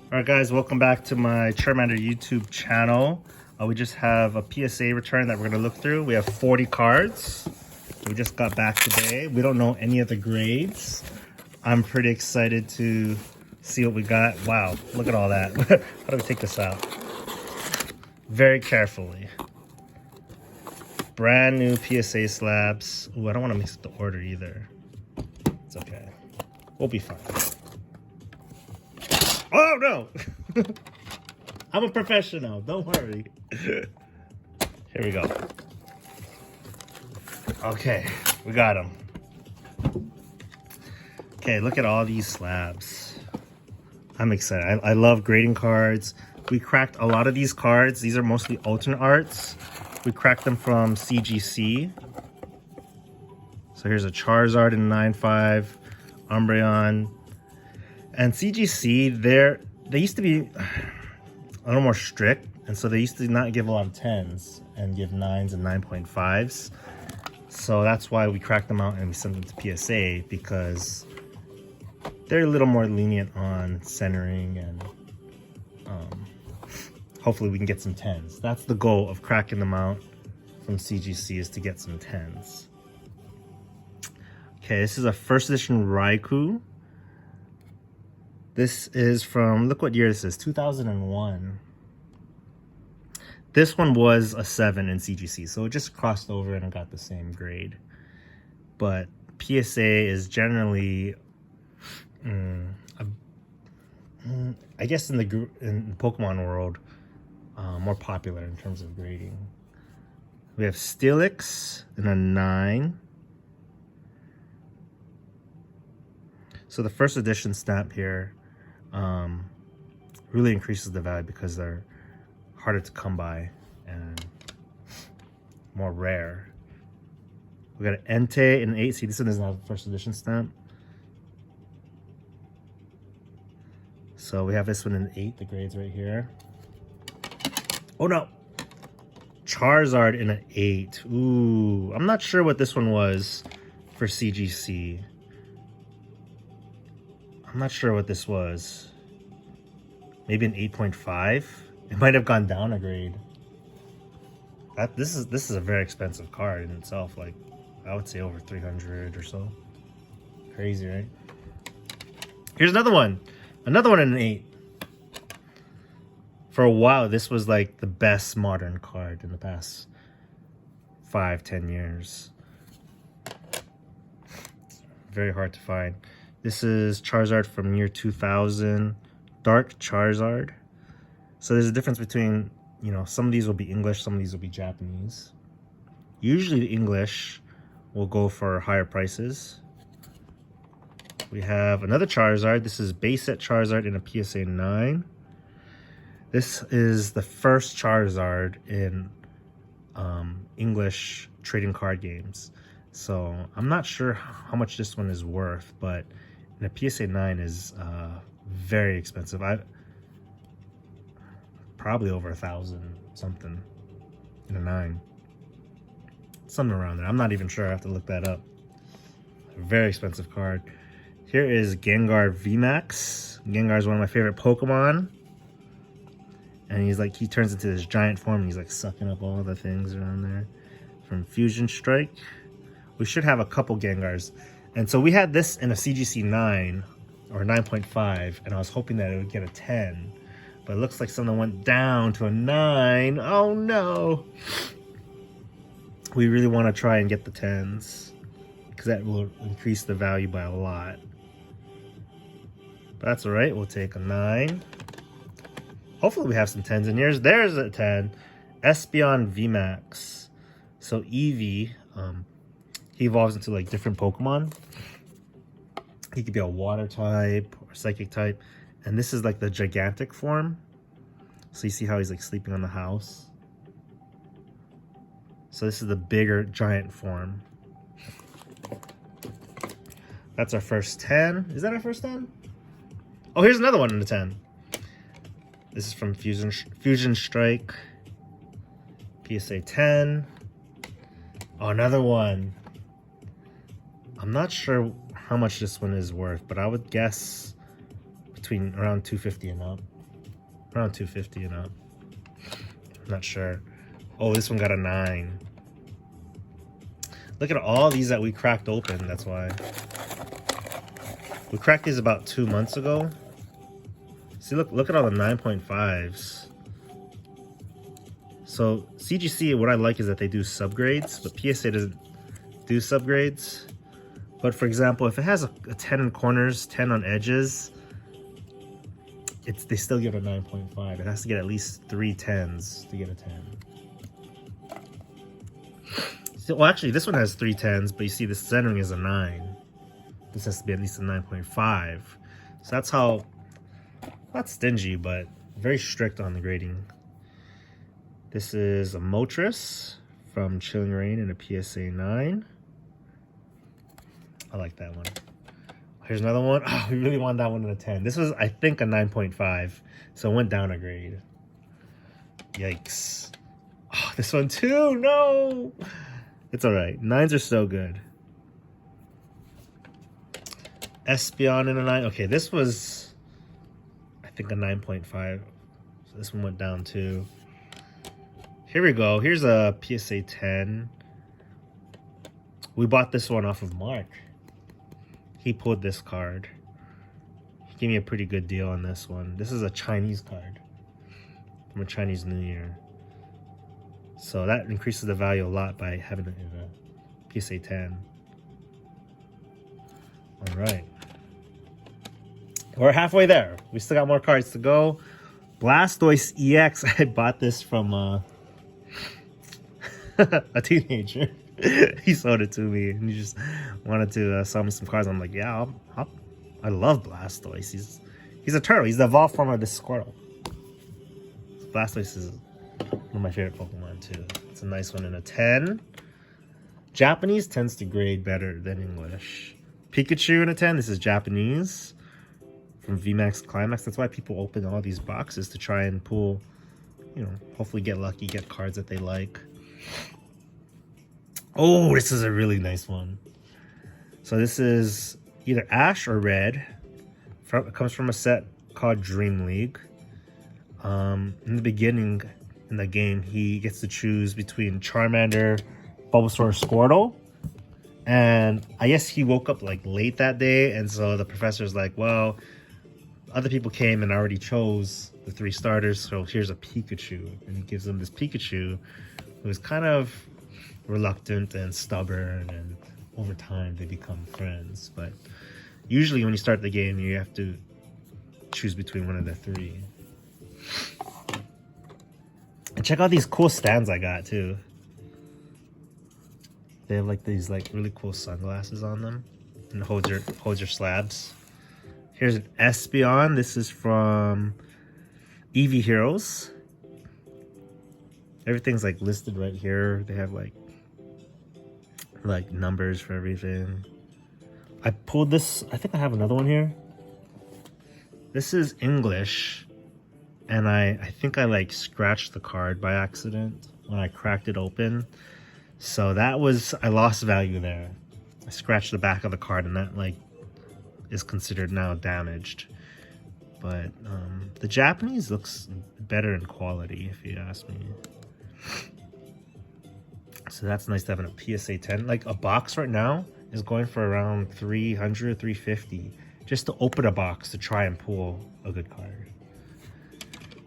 All right, guys, welcome back to my Charmander YouTube channel. We just have a PSA return that we're going to look through. We have 40 cards. We just got back today. We don't know any of the grades. I'm pretty excited to see what we got. Wow, look at all that. How do we take this out? Very carefully. Brand new PSA slabs. Ooh, I don't want to mix up the order either. It's okay. We'll be fine. Oh, no! I'm a professional. Don't worry. Here we go. Okay, we got them. Okay, look at all these slabs. I'm excited. I love grading cards. We cracked a lot of these cards. These are mostly alternate arts. We cracked them from CGC. So here's a Charizard in 9.5, Umbreon. And CGC, they used to be a little more strict, and so they used to not give a lot of 10s and give 9s and 9.5s. So that's why we cracked them out and we sent them to PSA, because they're a little more lenient on centering, and hopefully we can get some 10s. That's the goal of cracking them out from CGC, is to get some 10s. Okay, this is a first edition Raikou. This is from, look what year this is, 2001. This one was a 7 in CGC, so it just crossed over and got the same grade. But PSA is generally, I guess in the Pokemon world, more popular in terms of grading. We have Steelix in a 9. So the first edition stamp here really increases the value because they're harder to come by and more rare. We got an Entei in 8. See, this one doesn't have a first edition stamp. So we have this one in 8. The grade's right here. Oh no! Charizard in an 8. Ooh, I'm not sure what this one was for CGC. I'm not sure what this was. Maybe an 8.5. It might have gone down a grade. This is a very expensive card in itself. Like, I would say over 300 or so. Crazy, right? Here's another one. Another one in an 8. For a while, this was like the best modern card in the past 5-10 years. Very hard to find. This is Charizard from year 2000, Dark Charizard. So there's a difference between, you know, some of these will be English, some of these will be Japanese. Usually the English will go for higher prices. We have another Charizard. This is base set Charizard in a PSA 9. This is the first Charizard in English trading card games. So I'm not sure how much this one is worth, but in a PSA 9 is very expensive. Probably over 1,000 something in a 9. Something around there. I'm not even sure. I have to look that up. A very expensive card. Here is Gengar VMAX. Gengar is one of my favorite Pokemon. And he turns into this giant form, and he's like sucking up all the things around there. From Fusion Strike. We should have a couple Gengars. And so we had this in a CGC 9 or 9.5, and I was hoping that it would get a 10. But it looks like something went down to a 9. Oh no! We really want to try and get the 10s, because that will increase the value by a lot. But that's alright, we'll take a 9. Hopefully we have some 10s in here. There's a 10. Espeon VMAX. So Eevee, he evolves into like different Pokemon. He could be a water type or psychic type. And this is like the gigantic form. So you see how he's like sleeping on the house. So this is the bigger giant form. That's our first 10. Is that our first 10? Oh, here's another one in the 10. This is from Fusion Strike. PSA 10. Oh, another one. I'm not sure how much this one is worth, but I would guess between around 250 and up Around 250, you know. Not sure. Oh, this one got a 9. Look at all these that we cracked open. That's why we cracked these about 2 months ago. See, look at all the 9.5s. So CGC, what I like is that they do subgrades, but PSA doesn't do subgrades. But for example, if it has a 10 in corners, 10 on edges, they still give it a 9.5. It has to get at least 3 10s to get a 10. So, well, actually, this one has 3 10s, but you see the centering is a 9. This has to be at least a 9.5. So that's how, not stingy, but very strict on the grading. This is a Motris from Chilling Reign in a PSA 9. I like that one. Here's another one. Oh, we really want that one in a 10. This was, I think, a 9.5, so it went down a grade. Yikes. Oh, this one too, no! It's all right. 9s are so good. Espion in a 9. Okay, this was, I think, a 9.5. So this one went down too. Here we go. Here's a PSA 10. We bought this one off of Mark. He pulled this card. He gave me a pretty good deal on this one. This is a Chinese card from a Chinese New Year. So that increases the value a lot by having it in a PSA 10. All right. We're halfway there. We still got more cards to go. Blastoise EX. I bought this from a teenager. He sold it to me and he just wanted to sell me some cards. I'm like, yeah, I love Blastoise. He's a turtle. He's the evolved form of this Squirtle. Blastoise is one of my favorite Pokemon too. It's a nice one in a 10. Japanese tends to grade better than English. Pikachu in a 10. This is Japanese from VMAX Climax. That's why people open all these boxes to try and pull, you know, hopefully get lucky, get cards that they like. Oh, this is a really nice one. So this is either Ash or Red. It comes from a set called Dream League. In the beginning in the game, he gets to choose between Charmander, Bulbasaur, Squirtle. And I guess he woke up like late that day, and so the professor's like, well, other people came and already chose the 3 starters, so here's a Pikachu. And he gives them this Pikachu who's kind of reluctant and stubborn, and over time they become friends. But usually when you start the game, you have to choose between one of the 3. And check out these cool stands I got too. They have like these like really cool sunglasses on them, and holds your slabs. Here's an Espeon. This is from Eevee Heroes. Everything's like listed right here. They have like numbers for everything. I pulled this. I think I have another one here. This is English, and I think I like scratched the card by accident when I cracked it open. So that was, I lost value there. I scratched the back of the card, and that like is considered now damaged. But the Japanese looks better in quality, if you ask me. So that's nice to have in a PSA 10. Like a box right now is going for around 300, 350 just to open a box to try and pull a good card.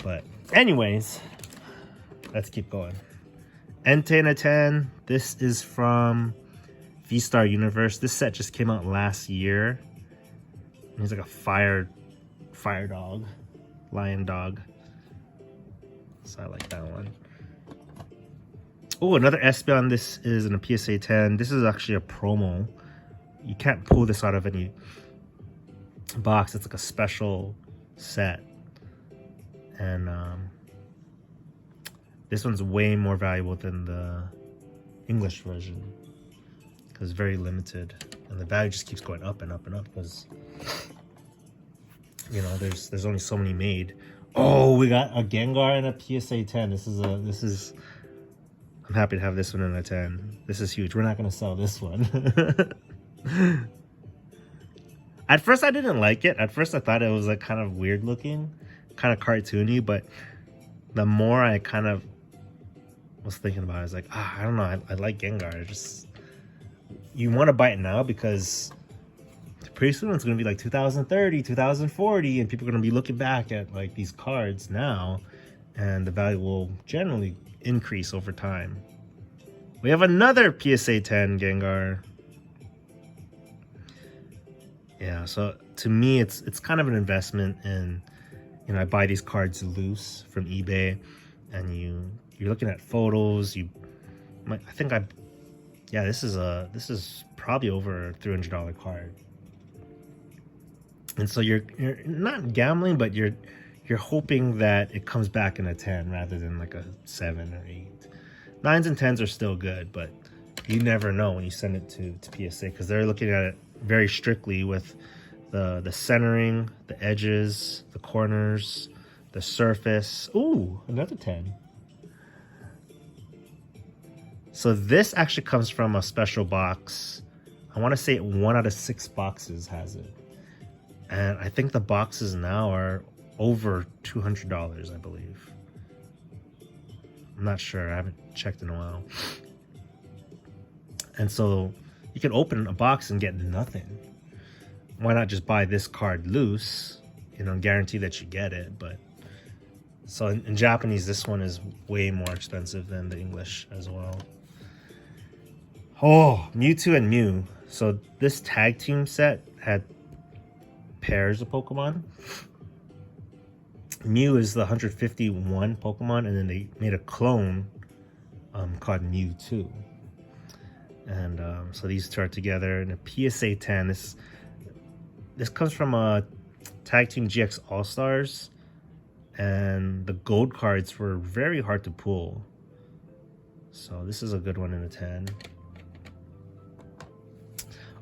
But anyways, let's keep going. Entei in a 10. This is from V-Star Universe. This set just came out last year. He's like a fire dog, lion dog. So I like that one. Oh, another Espeon. This is in a PSA 10. This is actually a promo. You can't pull this out of any box. It's like a special set. And this one's way more valuable than the English version because it's very limited, and the value just keeps going up and up and up because, you know, there's only so many made. Oh, we got a Gengar and a PSA 10. This is I'm happy to have this one in a 10. This is huge. We're not going to sell this one. At first I didn't like it. At first I thought it was like kind of weird looking, kind of cartoony, but the more I kind of was thinking about it, I was like, I don't know, I like Gengar. Just, you want to buy it now because pretty soon it's going to be like 2030, 2040, and people are going to be looking back at like these cards now, and the value will generally increase over time. We have another PSA 10 Gengar. Yeah, so to me, it's kind of an investment in, you know, I buy these cards loose from eBay, and you're looking at photos. This is probably over a $300 card, and so you're not gambling, but you're hoping that it comes back in a 10 rather than like a 7 or 8. 9s and 10s are still good, but you never know when you send it to PSA, because they're looking at it very strictly with the centering, the edges, the corners, the surface. Ooh, another 10. So this actually comes from a special box. I want to say 1 out of 6 boxes has it. And I think the boxes now are over $200, I believe. I'm not sure. I haven't checked in a while. And so you can open a box and get nothing. Why not just buy this card loose, you know, guarantee that you get it? But so in Japanese, this one is way more expensive than the English as well. Oh, Mewtwo and Mew. So this tag team set had pairs of Pokemon. Mew is the 151 Pokemon, and then they made a clone called Mewtwo. And so these two are together in a PSA 10. This comes from a Tag Team GX All-Stars, and the gold cards were very hard to pull. So this is a good one in a 10.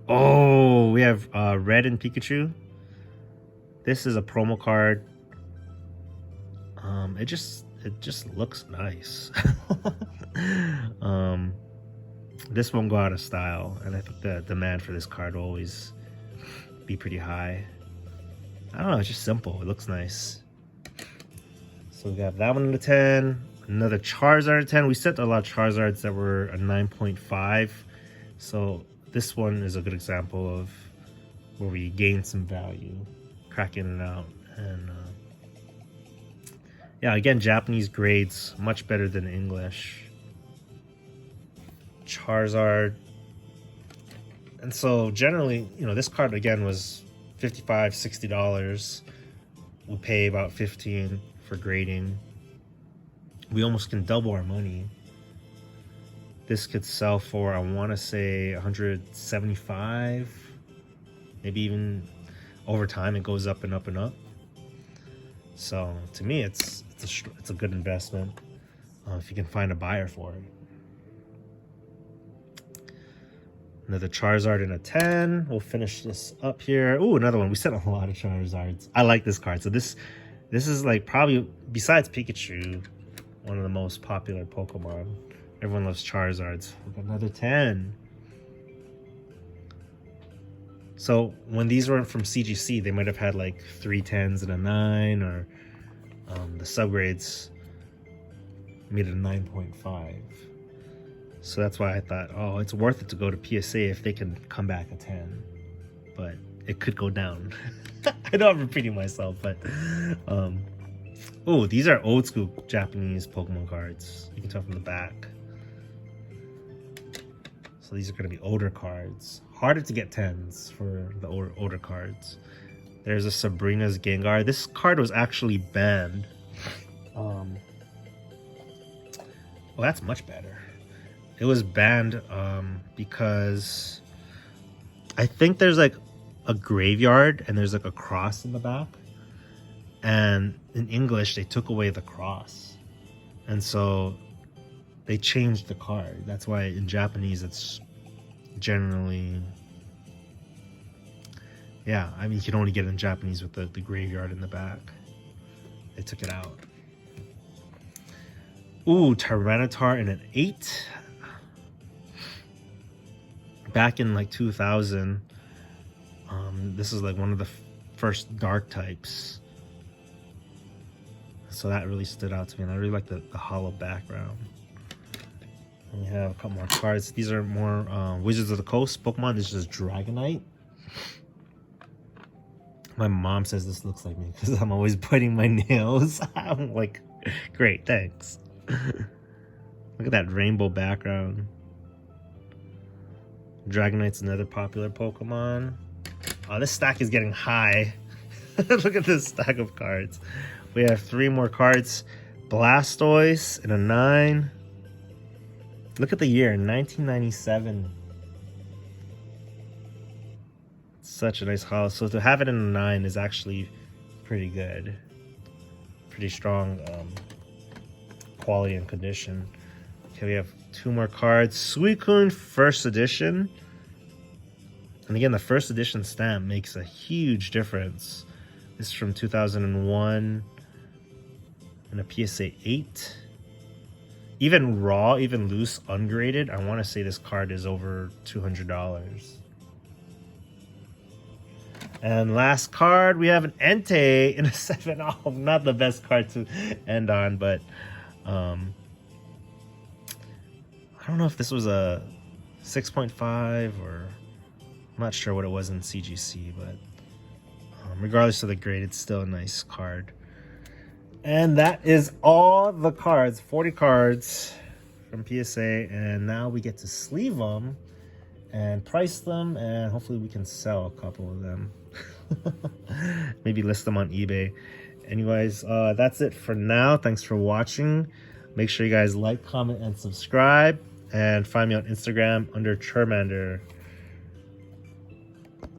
Oh, we have Red and Pikachu. This is a promo card. It just looks nice. This won't go out of style, and I think the demand for this card will always be pretty high. I don't know, it's just simple. It looks nice. So we got that one in a 10. Another Charizard in a 10. We sent a lot of Charizards that were a 9.5. So this one is a good example of where we gain some value, cracking it out. And yeah, again, Japanese grades much better than English. Charizard. And so generally, you know, this card again was $55, $60. We pay about $15 for grading. We almost can double our money. This could sell for, I want to say, $175. Maybe even over time it goes up and up and up. So to me, it's a good investment if you can find a buyer for it. Another Charizard in a 10. We'll finish this up here. Ooh, another one. We sent a lot of Charizards. I like this card. So this is like probably, besides Pikachu, one of the most popular Pokemon. Everyone loves Charizards. We've got another 10. So when these were from CGC, they might have had like 3 10s and a 9, or the subgrades made it a 9.5. So that's why I thought, oh, it's worth it to go to PSA if they can come back a 10. But it could go down. I know I'm repeating myself, but oh, these are old school Japanese Pokemon cards. You can tell from the back. So these are going to be older cards. Harder to get 10s for the older cards. There's a Sabrina's Gengar. This card was actually banned. Well, that's much better. It was banned because I think there's like a graveyard and there's like a cross in the back. And in English, they took away the cross. And so they changed the card. That's why in Japanese, it's generally... Yeah, I mean, you can only get it in Japanese with the graveyard in the back. They took it out. Ooh, Tyranitar in an 8. Back in like 2000, this is like one of the first dark types. So that really stood out to me, and I really like the hollow background. And we have a couple more cards. These are more Wizards of the Coast Pokemon. This is just Dragonite. My mom says this looks like me because I'm always biting my nails. I'm like, great, thanks. Look at that rainbow background. Dragonite's another popular Pokemon. Oh, this stack is getting high. Look at this stack of cards. We have 3 more cards. Blastoise in a 9. Look at the year, 1997. Such a nice holo. So to have it in a 9 is actually pretty good. Pretty strong quality and condition. Okay, we have 2 more cards. Suicune First Edition. And again, the First Edition stamp makes a huge difference. This is from 2001 and a PSA 8. Even raw, even loose, ungraded, I want to say this card is over $200. And last card, we have an Entei in a 7. Oh, not the best card to end on, but I don't know if this was a 6.5 or I'm not sure what it was in CGC, but regardless of the grade, it's still a nice card. And that is all the cards, 40 cards from PSA, and now we get to sleeve them and price them, and hopefully we can sell a couple of them. Maybe list them on eBay. Anyways, that's it for now. Thanks for watching. Make sure you guys like, comment, and subscribe, and find me on Instagram under Charmander.